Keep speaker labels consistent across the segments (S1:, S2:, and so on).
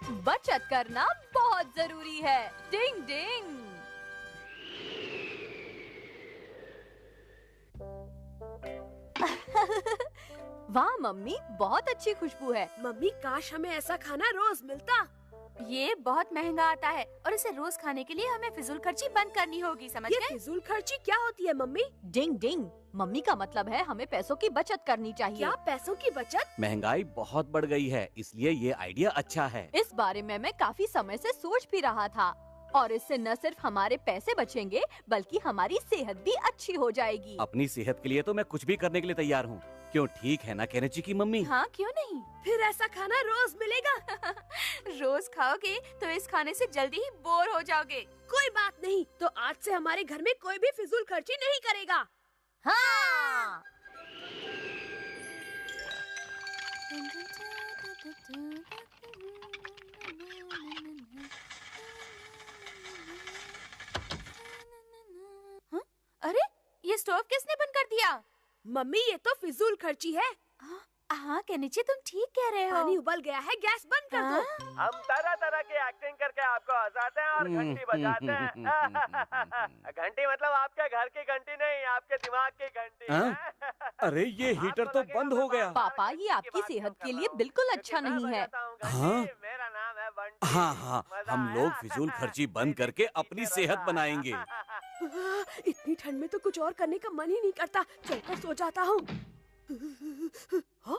S1: बचत करना बहुत जरूरी है। डिंग डिंग। वाह मम्मी, बहुत अच्छी खुशबू है।
S2: मम्मी, काश हमें ऐसा खाना रोज मिलता।
S3: ये बहुत महंगा आता है और इसे रोज खाने के लिए हमें फिजूल खर्ची बंद करनी होगी, समझ
S2: ये
S3: गए?
S2: फिजूल खर्ची क्या होती है मम्मी?
S1: डिंग डिंग। मम्मी का मतलब है हमें पैसों की बचत करनी चाहिए।
S2: क्या पैसों की बचत?
S4: महंगाई बहुत बढ़ गई है, इसलिए ये आइडिया अच्छा है।
S1: इस बारे में मैं काफी समय से सोच भी रहा था और इससे न सिर्फ हमारे पैसे बचेंगे बल्कि हमारी सेहत भी अच्छी हो जाएगी।
S4: अपनी सेहत के लिए तो मैं कुछ भी करने के लिए तैयार हूँ। क्यों, ठीक है ना केनेची की मम्मी?
S3: हाँ, क्यों नहीं।
S2: फिर ऐसा खाना रोज मिलेगा?
S3: रोज खाओगे तो इस खाने से जल्दी ही बोर हो जाओगे।
S2: कोई बात नहीं, तो आज से हमारे घर में कोई भी फिजूल खर्ची नहीं करेगा।
S1: हाँ।
S3: हाँ? अरे, ये स्टोव किसने बंद कर दिया?
S2: मम्मी, ये तो फिजूल खर्ची है।
S3: हाँ केनिची, तुम ठीक कह रहे हो।
S2: पानी उबल गया है, गैस बंद कर दो।
S5: हम तरह तरह की एक्टिंग करके आपको हंसाते हैं और घंटी बजाते हैं। घंटी मतलब आपके घर की घंटी नहीं, आपके दिमाग की घंटी।
S4: अरे ये हीटर तो बंद हो गया।
S1: पापा, ये आपकी सेहत के लिए बिल्कुल अच्छा नहीं है।
S4: हाँ?
S5: मेरा नाम है बंटी।
S4: हाँ हाँ, हम लोग फिजूल खर्ची बंद करके अपनी सेहत बनाएंगे।
S2: इतनी ठंड में तो कुछ और करने का मन ही नहीं करता। चलकर सो जाता हूँ। हाँ?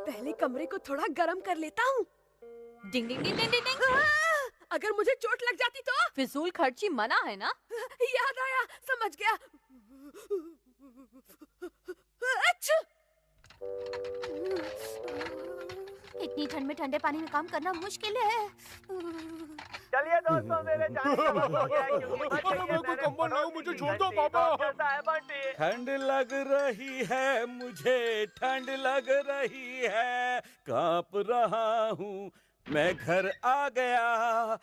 S2: पहले कमरे को थोड़ा गर्म कर लेता हूँ।
S1: डिंग डिंग डिंग डिंग डिंग।
S2: अगर मुझे चोट लग जाती तो?
S1: फिजूल खर्ची मना है ना?
S2: याद आया, समझ गया। अच्छा!
S3: इतनी ठंड में ठंडे पानी में काम करना मुश्किल है।
S5: चलिए दोस्तों, मेरे जाने का वक्त हो गया है, क्योंकि बच गई है
S6: मेरे को कंबल लाओ, मुझे छोड़ दो पापा।
S5: कैसा है बंटी?
S4: ठंड लग रही है मुझे, ठंड लग रही है, कांप रहा हूँ, मैं घर आ गया।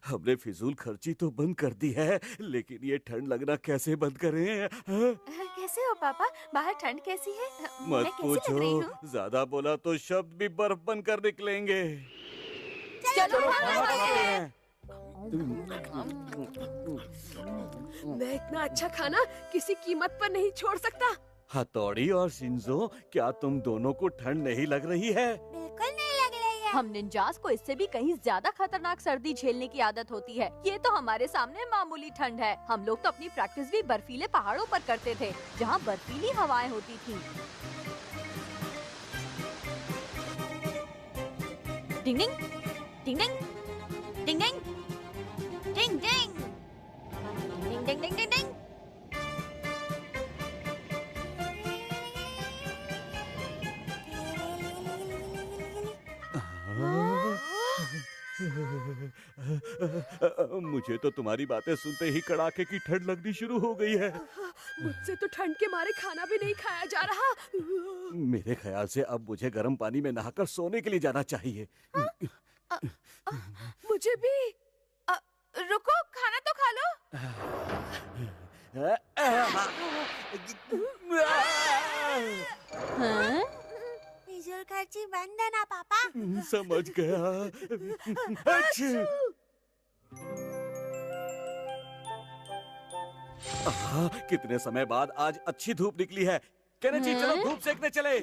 S4: हमने फिजूल खर्ची तो बंद कर दी है, लेकिन ये ठंड लगना कैसे बंद करें?
S3: कैसे हो पापा? बाहर ठंड कैसी है?
S4: मत
S3: मैं कैसी लग रही
S4: पूछो,
S3: हूँ?
S4: ज्यादा बोला तो शब्द भी बर्फ बनकर निकलेंगे।
S1: चलो
S4: खाना खाते हैं।
S2: मैं इतना अच्छा खाना किसी कीमत पर नहीं छोड़ सकता।
S4: हथौड़ी और शिंजो, क्या तुम दोनों को ठंड नहीं लग रही है?
S3: बिल्कुल नहीं लग रही है।
S1: हम निंजास को इससे भी कहीं ज्यादा खतरनाक सर्दी झेलने की आदत होती है। ये तो हमारे सामने मामूली ठंड है। हम लोग तो अपनी प्रैक्टिस भी बर्फीले पहाड़ों पर करते थे, जहाँ बर्फीली हवाएं होती थी। डिंग डिंग डिंग डिंग डिंग डिंग डिंग डिंग डिंग डिंग डिंग डिंग डिंग।
S4: मुझे तो तुम्हारी बातें सुनते ही कड़ाके की ठंड लगनी शुरू हो गई है।
S2: मुझसे तो ठंड के मारे खाना भी नहीं खाया जा रहा।
S4: मेरे ख्याल से अब मुझे गर्म पानी में नहाकर सोने के लिए जाना चाहिए।
S2: मुझे भी।
S3: रुको, खाना तो खा लो।
S1: हाँ?
S3: फिजूल खर्ची बंद है ना पापा?
S4: समझ गया। अच्छा। कितने समय बाद आज अच्छी धूप निकली है। केनेची, चलो धूप सेकने चले।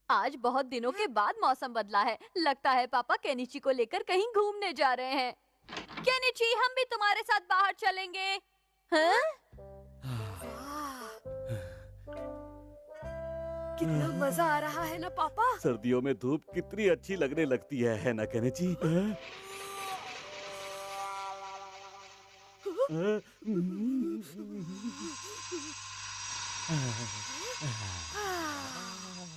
S1: आज बहुत दिनों के बाद मौसम बदला है। लगता है पापा केनिची को लेकर कहीं घूमने जा रहे हैं। केनिची, हम भी तुम्हारे साथ बाहर चलेंगे। हाँ?
S2: कितना मजा आ रहा है ना पापा।
S4: सर्दियों में धूप कितनी अच्छी लगने लगती है ना केनेची?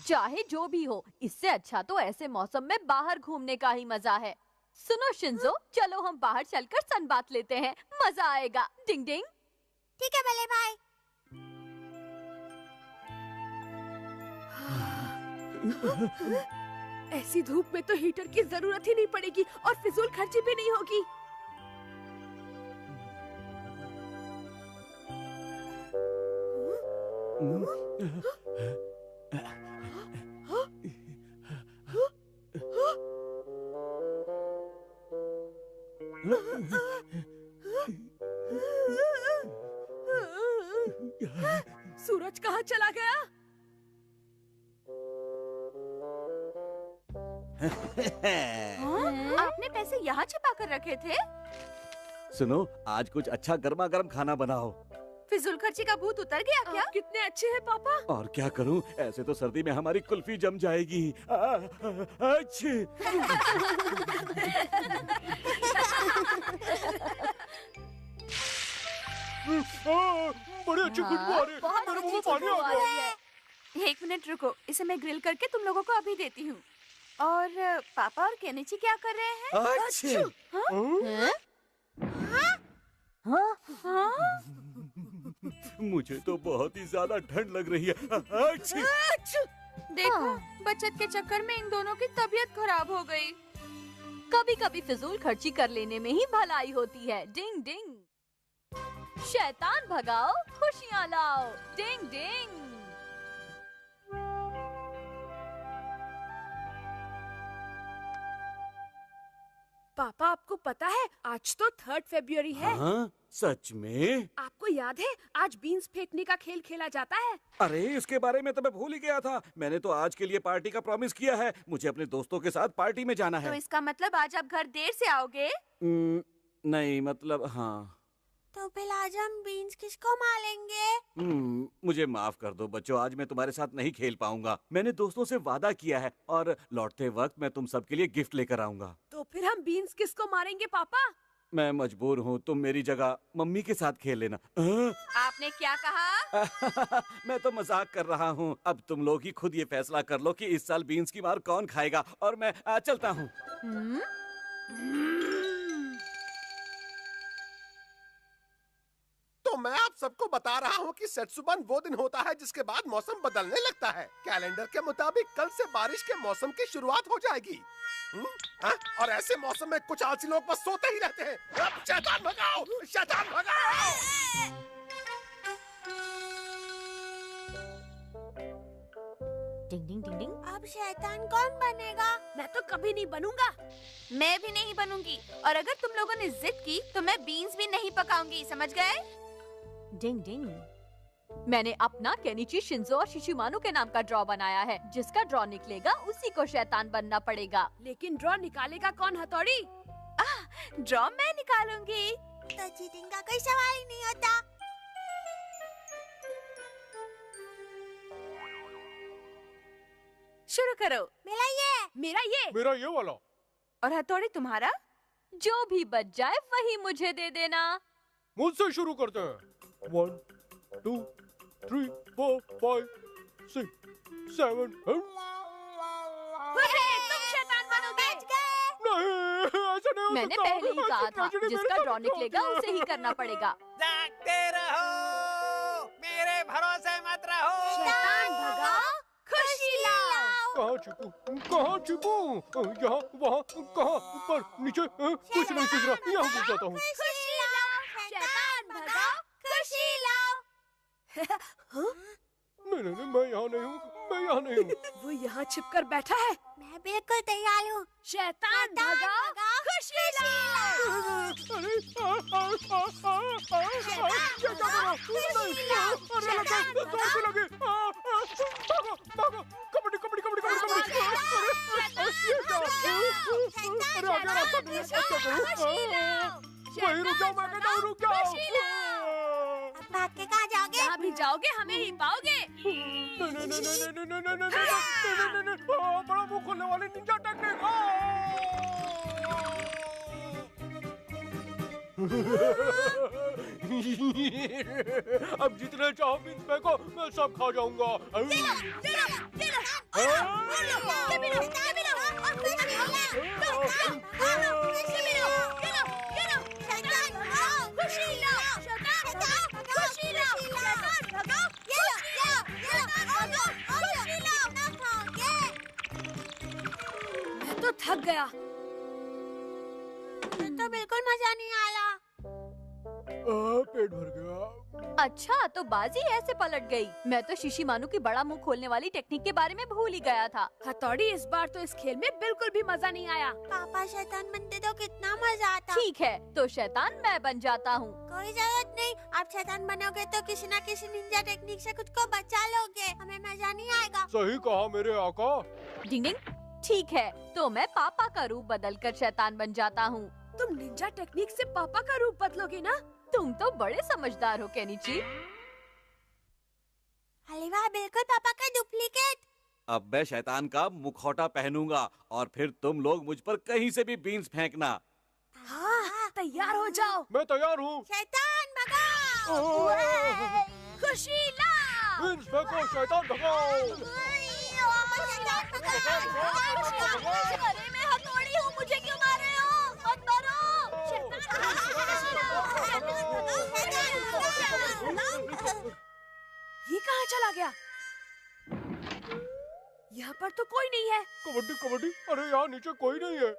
S1: चाहे जो भी हो, इससे अच्छा तो ऐसे मौसम में बाहर घूमने का ही मजा है। सुनो शिंजो, चलो हम बाहर चलकर सनबाथ लेते हैं, मजा आएगा। डिंग डिंग।
S3: ठीक है बल्ले भाई।
S2: ऐसी धूप में तो हीटर की जरूरत ही नहीं पड़ेगी और फिजूल खर्ची भी नहीं होगी। सूरज कहाँ चला गया?
S3: आपने पैसे यहाँ छिपा कर रखे थे?
S4: सुनो, आज कुछ अच्छा गर्मा गर्म खाना बनाओ।
S3: फिजूल खर्ची का भूत उतर गया क्या?
S2: आप कितने अच्छे हैं पापा।
S4: और क्या करूं, ऐसे तो सर्दी में हमारी कुल्फी जम जाएगी। अच्छी।
S6: बड़ी अच्छी खुशबू आ रही है।
S1: बहुत
S6: मेरे मुंह
S1: अच्छी
S6: में पानी
S1: खुशबू
S6: आ
S1: आ
S6: गया।
S1: रही है।
S3: 1 मिनट रुको, इसे मैं ग्रिल करके तुम लोगों को अभी देती हूँ। और पापा और केनिची क्या कर रहे हैं?
S4: अच्छी।
S3: हाँ?
S4: मुझे तो बहुत ही ज्यादा ठंड लग रही है। अच्छी।
S3: देखो, बचत के चक्कर में इन दोनों की तबीयत खराब हो गई।
S1: कभी कभी फिजूल खर्ची कर लेने में ही भलाई होती है। डिंग डिंग। शैतान भगाओ, खुशियाँ लाओ। डिंग डिंग।
S2: पापा आपको पता है आज तो 3 फरवरी है।
S4: हाँ, सच में?
S2: आपको याद है आज बीन्स फेंकने का खेल खेला जाता है?
S4: अरे, इसके बारे में तो मैं भूल ही गया था। मैंने तो आज के लिए पार्टी का प्रॉमिस किया है। मुझे अपने दोस्तों के साथ पार्टी में जाना
S3: तो
S4: है।
S3: इसका मतलब आज आप घर देर से आओगे?
S4: नहीं, मतलब हाँ।
S3: तो फिर आज हम बीन्स किसको मारेंगे?
S4: मुझे माफ कर दो बच्चों, आज मैं तुम्हारे साथ नहीं खेल पाऊंगा। मैंने दोस्तों से वादा किया है और लौटते वक्त मैं तुम सबके लिए गिफ्ट लेकर आऊंगा।
S2: तो फिर हम बीन्स किसको मारेंगे पापा?
S4: मैं मजबूर हूँ, तुम मेरी जगह मम्मी के साथ खेल लेना।
S3: आपने क्या कहा?
S4: मैं तो मजाक कर रहा हूँ। अब तुम लोग ही खुद ये फैसला कर लो कि इस साल बीन्स की मार कौन खाएगा। और मैं चलता हूँ।
S6: तो मैं आप सबको बता रहा हूँ कि सेत्सुबन वो दिन होता है जिसके बाद मौसम बदलने लगता है। कैलेंडर के मुताबिक कल से बारिश के मौसम की शुरुआत हो जाएगी। हाँ? और ऐसे मौसम में कुछ आलसी लोग बस सोते ही रहते हैं। अब शैतान भगाओ, शैतान भगाओ।
S1: डिंग डिंग डिंग डिंग।
S3: अब शैतान कौन बनेगा?
S2: मैं तो कभी नहीं बनूंगा।
S3: मैं भी नहीं बनूंगी। और अगर तुम लोगों ने जिद की तो मैं बीन्स भी नहीं पकाऊंगी, समझ गए?
S1: डिंग डिंग। मैंने अपना केनिची, शिंजो और शिशिमानु के नाम का ड्रॉ बनाया है। जिसका ड्रॉ निकलेगा उसी को शैतान बनना पड़ेगा।
S2: लेकिन ड्रॉ निकालेगा कौन हथौड़ी?
S3: ड्रॉ मैं निकालूंगी। तो चीटिंग का कोई सवाल ही नहीं होता। शुरू करो।
S2: मेरा ये
S6: वाला।
S3: और हथौड़ी तुम्हारा?
S1: जो भी बच जाए वही मुझे दे देना।
S6: मुझसे शुरू करते हैं। 1 2 3 4 5 6 7
S3: तुम शैतान बनोगे।
S6: नहीं, ऐसा नहीं हो
S1: मैंने
S6: सकता।
S1: पहले ही कहा था,
S6: ट्रेजेडी मेरे
S1: जिसका
S6: साथ
S1: ड्रॉ
S6: क्यों
S1: निकलेगा
S6: होती है?
S1: उसे ही करना पड़ेगा।
S5: जागते रहो, मेरे भरोसे मत रहो।
S2: शैतान भगाओ, खुशी लाओ।
S6: कहाँ छिपूं? कहाँ छिपूं? यहाँ, वहाँ, कहाँ, ऊपर, नीचे, कुछ नहीं सूझ रहा। यहाँ घुस जाता हूँ।
S3: खुशी लाओ, शैतान भगाओ, खुशी लाओ।
S6: नहीं, मैं यहाँ नहीं हूँ। मैं यहाँ नहीं हूँ।
S2: वो यहाँ छिपकर बैठा है।
S3: मैं बिल्कुल तैयार हूँ।
S2: शैतान भगाओ, खुशी लाओ।
S3: भाग के कहाँ जाओगे?
S2: जहाँ भी जाओगे हमें ही पाओगे।
S6: बड़ा मुंह खोलने वाली निंजा टेक्निक। अब जितने चाहो बीन्स फेंको, मैं सब खा जाऊंगा।
S2: मैं तो थक गया।
S3: तो बिल्कुल मजा नहीं आया।
S7: पेट भर गया।
S1: अच्छा, तो बाजी ऐसे पलट गई। मैं तो शिशिमानु की बड़ा मुंह खोलने वाली टेक्निक के बारे में भूल ही गया था।
S2: हथौड़ी, इस बार तो इस खेल में बिल्कुल भी मजा नहीं आया।
S3: पापा शैतान बनते तो कितना मजा आता।
S1: ठीक है, तो शैतान मैं बन जाता हूँ।
S3: कोई जरूरत नहीं, आप शैतान बनोगे तो किसी न किसी निंजा टेक्निक से खुद को बचा लोगे, हमें मजा नहीं आएगा।
S7: सही कहा मेरे आका।
S1: डिंग डिंग। ठीक है, तो मैं पापा का रूप बदलकर शैतान बन जाता हूँ।
S2: तुम निंजा टेक्निक से पापा का रूप बदलोगे ना?
S1: तुम तो बड़े समझदार हो केनिची।
S3: अरे वाह, बिल्कुल पापा का डुप्लीकेट।
S4: अब मैं शैतान का मुखौटा पहनूंगा और फिर तुम लोग मुझ पर कहीं से भी बीन्स फेंकना।
S2: हाँ, तैयार हो जाओ।
S7: मैं तैयार हूँ।
S3: शैतान भगाओ।
S2: खुशी ला।
S7: बीन्स फेंको, शैतान भगाओ।
S3: शैतान भगाओ।
S1: अरे मैं हथौड़ी हूँ, मुझे क्यों मार रहे हो? मत मारो।
S2: ये कहाँ चला गया? यहाँ पर तो कोई नहीं है।
S7: कबड्डी कबड्डी, अरे यहाँ नीचे कोई नहीं है।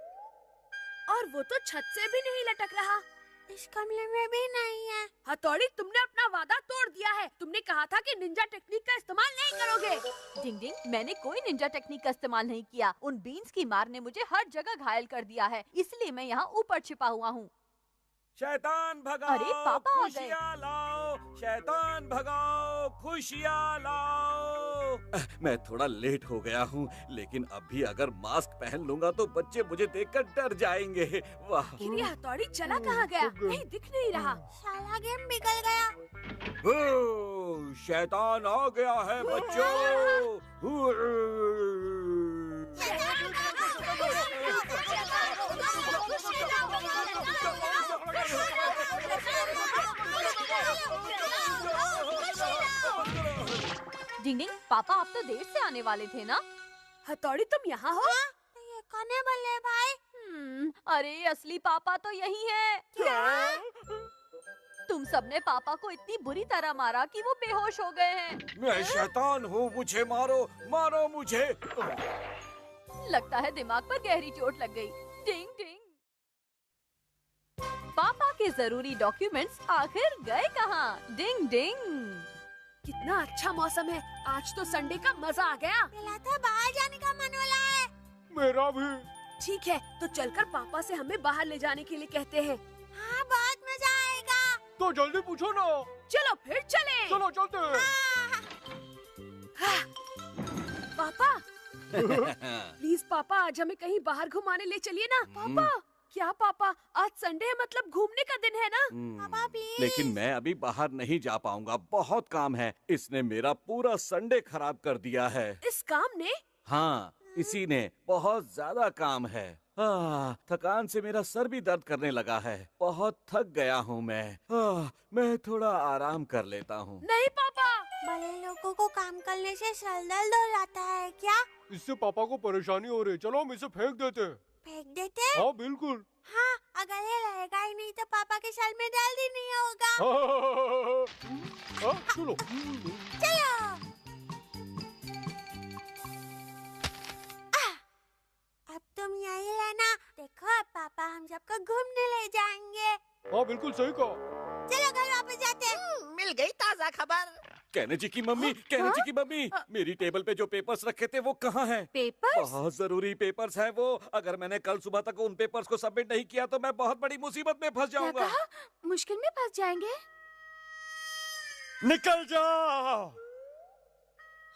S2: और वो तो छत से भी नहीं लटक रहा।
S3: इस कमरे में भी नहीं है।
S2: हथौड़ी, तुमने अपना वादा तोड़ दिया है। तुमने कहा था कि निंजा टेक्निक का इस्तेमाल नहीं करोगे।
S1: डिंग डिंग, मैंने कोई निंजा टेक्निक का इस्तेमाल नहीं किया। उन बीन्स की मार ने मुझे हर जगह घायल कर दिया है, इसलिए मैं यहाँ ऊपर छिपा हुआ हूँ।
S4: शैतान भगाओ,
S1: अरे, पापा आ गए।
S4: खुशियाँ लाओ। शैतान भगाओ, खुशियाँ लाओ। मैं थोड़ा लेट हो गया हूँ, लेकिन अभी अगर मास्क पहन लूंगा तो बच्चे मुझे देखकर डर जाएंगे। वाह।
S2: आखिर ये हथौड़ी चला कहाँ गया? कहीं दिख नहीं रहा।
S3: साला गेम बिगड़ गया।
S4: ओ, शैतान आ गया है बच्चों।
S1: डिंग डिंग, पापा आप तो देर से आने वाले थे ना?
S2: हथौड़ी, तुम यहाँ हो?
S3: ये कौन है बल्ले भाई?
S1: अरे असली पापा तो यही है। तुम सबने पापा को इतनी बुरी तरह मारा कि वो बेहोश हो गए हैं।
S4: मैं शैतान हूँ, मुझे मारो, मारो मुझे।
S1: लगता है दिमाग पर गहरी चोट लग गई। डिंग डिंग। पापा के जरूरी डॉक्यूमेंट्स आखिर गए कहाँ? डिंग डिंग।
S2: कितना अच्छा मौसम है। आज तो संडे का मजा आ गया।
S3: मिला था बाहर जाने का मन हो रहा है।
S7: मेरा भी।
S2: ठीक है, तो चलकर पापा से हमें बाहर ले जाने के लिए कहते हैं।
S3: हाँ, बहुत मजा आएगा।
S7: तो जल्दी पूछो ना।
S2: चलो फिर चलें।
S7: चलो चलते हैं।
S2: पापा, प्लीज पापा, आज हमें कहीं बाहर घुमाने ले चलिए ना। पापा, क्या पापा, आज संडे है, मतलब घूमने का दिन है ना?
S3: पापा प्लीज।
S4: लेकिन मैं अभी बाहर नहीं जा पाऊंगा, बहुत काम है। इसने मेरा पूरा संडे खराब कर दिया है।
S2: इस काम ने?
S4: हाँ, इसी ने। बहुत ज्यादा काम है। थकान से मेरा सर भी दर्द करने लगा है। बहुत थक गया हूँ मैं थोड़ा आराम कर लेता हूँ।
S2: नहीं पापा।
S3: बड़े लोगों को काम करने से सर दर्द हो जाता है क्या?
S7: इससे पापा को परेशानी हो रही है। चलो हम इसे फेंक देते हैं।
S3: फेंक देते?
S7: हाँ बिल्कुल।
S3: हाँ, अगर ये रहेगा ही नहीं तो पापा के सर में दर्द ही नहीं होगा।
S7: चलो
S3: चलो। अब तुम यही रहना। देखो, अब पापा हम सबको घूमने ले जाएंगे।
S7: हाँ बिल्कुल सही कहा।
S3: चलो घर वापस जाते हैं।
S5: मिल गई ताजा खबर।
S4: कहने की मम्मी, कहने की मम्मी, मेरी टेबल पे जो पेपर्स रखे थे वो कहाँ हैं?
S1: पेपर्स?
S4: बहुत जरूरी पेपर्स हैं वो। अगर मैंने कल सुबह तक उन पेपर्स को सबमिट नहीं किया तो मैं बहुत बड़ी मुसीबत में फंस जाऊंगा।
S3: मुश्किल में फंस जाएंगे।
S4: निकल जाओ।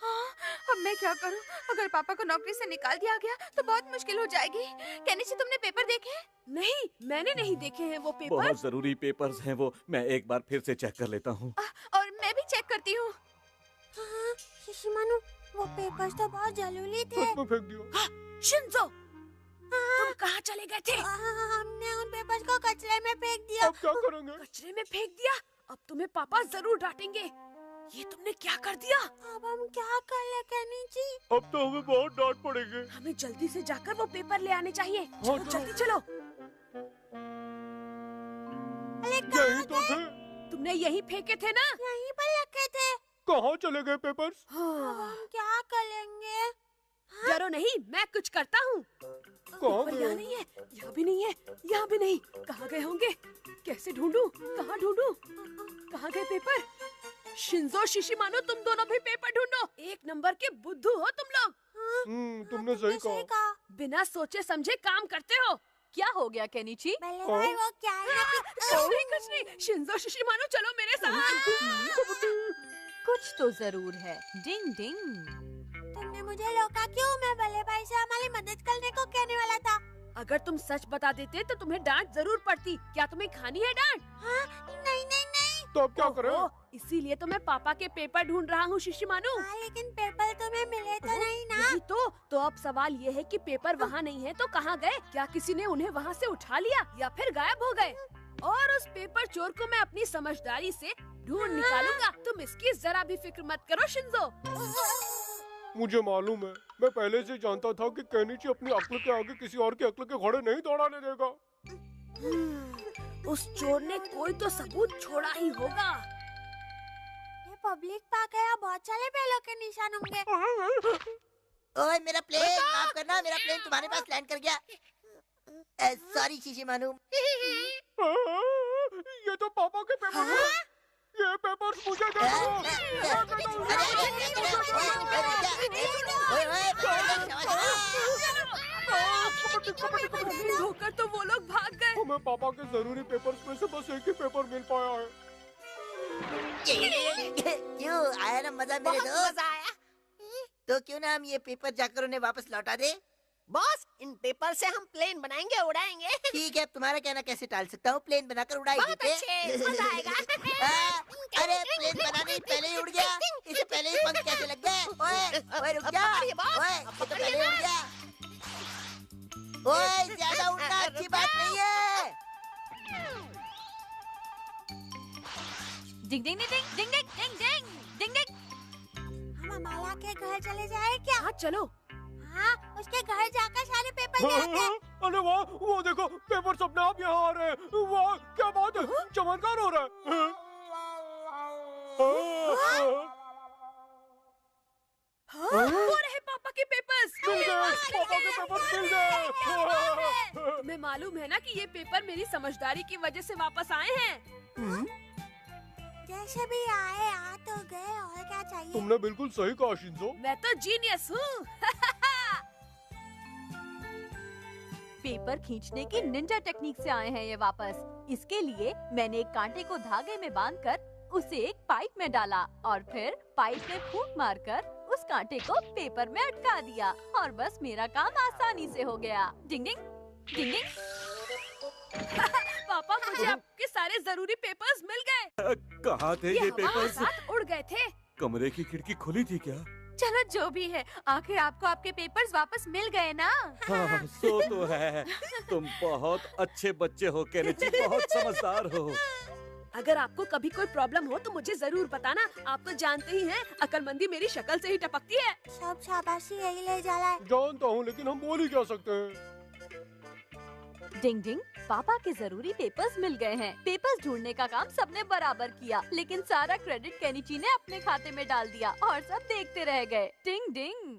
S3: हाँ, अब मैं क्या करूं? अगर पापा को नौकरी से निकाल दिया गया तो बहुत मुश्किल हो जाएगी। केनिची, तुमने पेपर देखे?
S2: नहीं, मैंने नहीं देखे हैं वो पेपर।
S4: बहुत जरूरी पेपर्स हैं वो। मैं एक बार फिर से चेक कर लेता हूँ।
S3: और मैं भी चेक करती हूँ। हाँ, शिशिमानु, वो पेपर्स तो बहुत जरूरी थे।
S7: उसमें फेंक दिया।
S2: शिंजो, तुम कहाँ चले गए थे?
S3: हमने उन पेपर्स को कचरे में फेंक दिया।
S7: अब क्या करेंगे?
S2: कचरे में फेंक दिया? अब तुम्हें पापा जरूर डांटेंगे। ये तुमने क्या कर दिया?
S3: अब हम क्या कर ले केनिची?
S7: अब तो हमें बहुत डांट पड़ेगी।
S2: हमें जल्दी से जाकर वो पेपर ले आने चाहिए। चलो
S7: चलो।
S2: जल्दी चलो।
S3: अरे
S7: यही तो थे।
S2: तुमने यही फेंके थे ना?
S3: यहीं पर रखे थे।
S7: कहाँ चले गए पेपर्स?
S3: अब हम क्या करेंगे?
S2: डरो नहीं, मैं कुछ करता हूँ।
S7: कहाँ
S2: पर
S7: गए?
S2: यहाँ नहीं है, यहाँ भी नहीं है, यहाँ भी नहीं। कहाँ गए होंगे? कैसे ढूंढूं? कहाँ ढूंढूं? कहाँ गए पेपर? शिंजो, शिशिमानो, तुम दोनों भी पेपर ढूंढो। एक नंबर के बुद्धू हो तुम लोग।
S7: तुमने सही कहा।
S2: बिना सोचे समझे काम करते हो।
S1: क्या हो गया केनिची?
S3: बल्ले भाई वो क्या है
S2: कुछ नहीं। शिंजो, शिशिमानो, चलो मेरे साथ।
S1: कुछ तो जरूर है। डिंग डिंग।
S3: तुमने मुझे रोका क्यों? मैं बल्ले भाई से हमारी मदद करने को कहने वाला था।
S2: अगर तुम सच बता देते तो तुम्हें डांट जरूर पड़ती। क्या तुम्हें खानी है डांट?
S3: हाँ, नहीं नहीं नहीं।
S7: तो अब क्या करें?
S2: ओहो, इसीलिए तो मैं पापा के पेपर ढूंढ रहा हूँ शिशिमानु।
S3: हाँ, लेकिन पेपर तुम्हें मिले तो नहीं ना।
S2: यही तो अब सवाल ये है कि पेपर वहाँ नहीं है तो कहाँ गए? क्या किसी ने उन्हें वहाँ से उठा लिया या फिर गायब हो गए? और उस पेपर चोर को मैं अपनी समझदारी से ढूंढ निकालूंगा। तुम इसकी जरा भी फिक्र मत करो शिंजो।
S7: मुझे मालूम है, मैं पहले से जानता था कि केनिची अपनी अक्ल के आगे किसी और की अक्ल के घोड़े नहीं दौड़ाने देगा।
S2: उस चोर ने कोई तो सबूत छोड़ा ही होगा।
S3: ये पब्लिक पार्क है, यहाँ बहुत सारे बैलों के निशान होंगे।
S8: ओए मेरा प्लेन, माफ करना, मेरा प्लेन तुम्हारे पास लैंड कर गया। सॉरी शिशिमानु।
S7: ये तो पापा के पेपर हैं। ये पेपर मुझे दे दो।
S2: धोकर तो वो लोग भाग गए।
S7: हमें पापा के जरूरी पेपर्स में से बस एक ही पेपर मिल पाया है।
S8: क्यों आया ना मजा मेरे दोस्त? तो क्यों ना हम ये पेपर जाकर उन्हें वापस लौटा दे?
S9: बॉस, इन पेपर से हम प्लेन बनाएंगे, उड़ाएंगे।
S8: ठीक है, अब तुम्हारा कहना कैसे टाल सकता हूँ? प्लेन बनाकर उड़ाई
S9: बहुत
S8: देते।
S9: अच्छे, मजा आएगा।
S8: अरे प्लेन बनाने ही पहले ही उड़ गया। इसे पहले ही पंख कैसे लग गए? ओए रुक जा।
S9: पकड़िए बॉस,
S8: ओए ये तो पहले ही उड़ गया। ओए ज्यादा उड़ना अच्छी बात नहीं है।
S1: डिंग डिंग डिंग डिंग डिंग डिंग डिंग डिंग डिंग।
S3: हम अमाला के घर चले जाए क्या?
S2: हाँ चलो।
S3: हाँ, उसके घर जाकर सारे पेपर ले आते हैं।
S7: अरे वाह, वो देखो पेपर अपने आप यहाँ आ रहे हैं। वाह क्या बात है, चमत्कार हो रहा है।
S2: वो रहे पापा के पेपर्स।
S7: मिल गए, पापा के पेपर मिल गए।
S2: तुम्हें मालूम है ना कि ये पेपर मेरी समझदारी की वजह से वापस आए हैं।
S3: जैसे भी आए आ तो गए, और क्या चाहिए?
S7: तुमने बिल्कुल सही कहा शिंजो।
S2: मैं तो जीनियस हूँ।
S1: पेपर खींचने की निंजा टेक्निक से आए हैं ये वापस। इसके लिए मैंने एक कांटे को धागे में बांधकर उसे एक पाइप में डाला और फिर पाइप में फूंक मारकर उस कांटे को पेपर में अटका दिया और बस मेरा काम आसानी से हो गया। डिंग डिंग डिंग डिंग।
S2: पापा, मुझे आपके सारे जरूरी पेपर्स मिल गए।
S4: कहाँ थे ये
S2: हवा के
S4: पेपर्स?
S2: साथ उड़ गए थे।
S4: कमरे की खिड़की खुली थी क्या?
S3: चलो जो भी है, आखिर आपको आपके पेपर्स वापस मिल गए ना।
S4: हाँ, सो तो है। तुम बहुत अच्छे बच्चे हो केनिची, बहुत समझदार हो।
S2: अगर आपको कभी कोई प्रॉब्लम हो तो मुझे जरूर बताना। आप तो जानते ही हैं, अक्लमंदी मेरी शक्ल से ही टपकती है।
S3: सब शाबाशी यही ले जा रहा है।
S7: जानता हूँ, लेकिन हम बोल ही क्या सकते हैं।
S1: डिंग डिंग। पापा के जरूरी पेपर्स मिल गए हैं। पेपर्स ढूंढने का काम सबने बराबर किया, लेकिन सारा क्रेडिट केनिची ने अपने खाते में डाल दिया और सब देखते रह गए। डिंग डिंग।